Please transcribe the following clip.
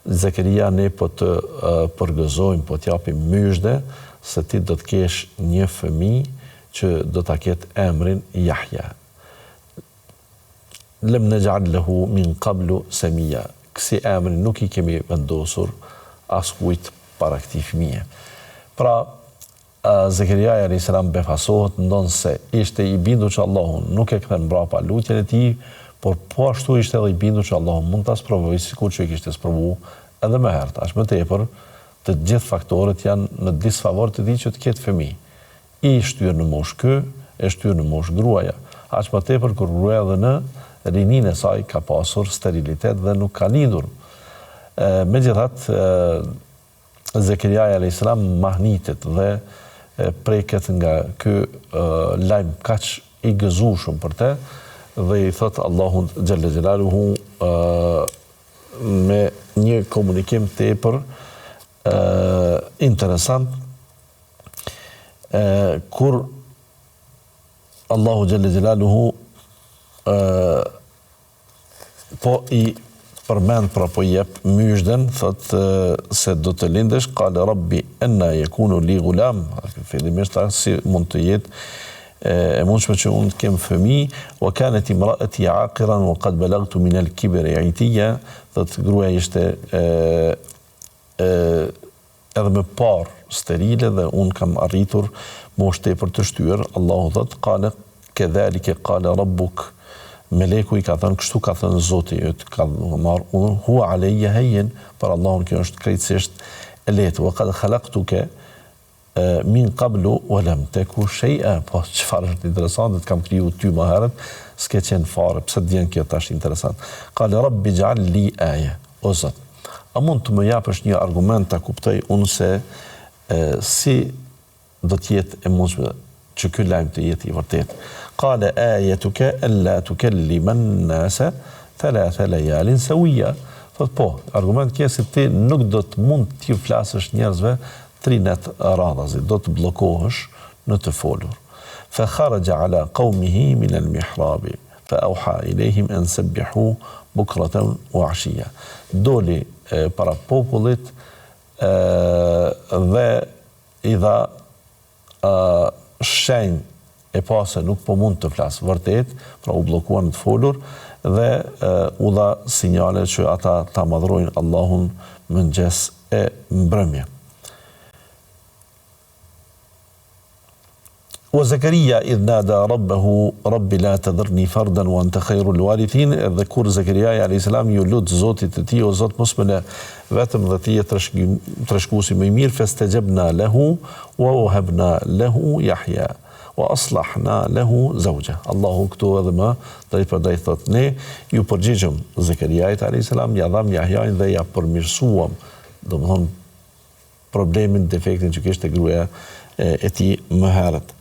Zakaria ne po të përgëzojmë, po t'japim myshde se ti do të kesh një fëmijë që do ta ketë emrin Yahya. Lem naj'al lahu min qablu samia. Kësi emrin nuk i kemi vendosur askujt para këtij fëmije. Pra, Zakaria a.s. befasohet ndonë se ishte i bindur që Allahun nuk e kthen mbrapa lutjen e tij, por po ashtu ishte edhe i bindur që Allahun mund ta sprovojë sikur që e kishte sprovu edhe më herët. As më tepër, të gjithë faktorët janë në disfavor të tij që të ketë fëmijë. I shtyrë në moshë ky, e shtyrë në moshë gruaja. As më tepër kur gruaja edhe në rininë e saj ka pasur sterilitet dhe nuk ka lindur. Megjithatë, Zakaria a.s. mahnitet dhe preket nga ky lajm kaq i gëzueshëm për të dhe i thot Allahun xhalla xhelaluhu me një komunikim tepër interesant kur Allahu xhalla xhelaluhu po i përmend pra po jep myshden, thot se do të lindesh, qala rabbi anna yakunu li ghulam, fillimisht si mund të jetë e mundshme që unë kem fëmijë, wa kanat imraati aqiran wa qad balagtu min al-kibri itiya, thot gruaja ishte edhe më parë sterile dhe unë kam arritur moshë tepër të shtyrë. Allahu thot qala kedhalika qala rabbuk, meleku i ka thënë, kështu ka thënë Zoti yt, ka marrë unë, hua alayya hayyin, për Allahun kjo është krejtësisht e lehtë. Wa qad khalaqtuka min qablu wa lam taku shay'a. Po çfarë është interesante, kam kriju ty më herët, s'ke qenë fare. Pse të vjen kjo tash interesant? Qala rabbi ij'al li aya. O Zot, a mund të më japësh një argument ta kuptoj unë se si do të jetë e mundshme që ky lajm të jetë i vërtetë. Qala ayatuka alla tukallima an-nasa thalatha layalin sawiya. Thot po, argument kjo se ti nuk do të mund t'ju flasësh njerëzve 3 net radhazi, do të bllokohesh në të folur. Fa kharaja ala qaumihi min al-mihrab fa awha ilayhim an sabbihu bukratan wa ashiya. Doli para popullit dhe i dha shenjë e pa se nuk po mund të flasë vërtet, pra u bllokuan në të folur dhe u dha sinjale që ata ta madhrojnë Allahun mëngjes e mbrëmje. Wa Zakaria idh nada rabbahu rabbi la tadhurni fardan wa anta khairul warithin, dhe kur Zakaria a.s. ju lut Zotit të tij, o Zot mos më lë vetëm dhe ti je trashëguesi më i mirë, fastajabna lahu wa wahabna lahu Yahya wa aslahna lahu zawja. Allahu këtu edhe më drejt për drejt thot, ne ju përgjigjëm Zakariait a.s. ja dham Yahyain dhe ja përmirësuam, domethënë problemin, defektin që kishte gruaja e tij më herët.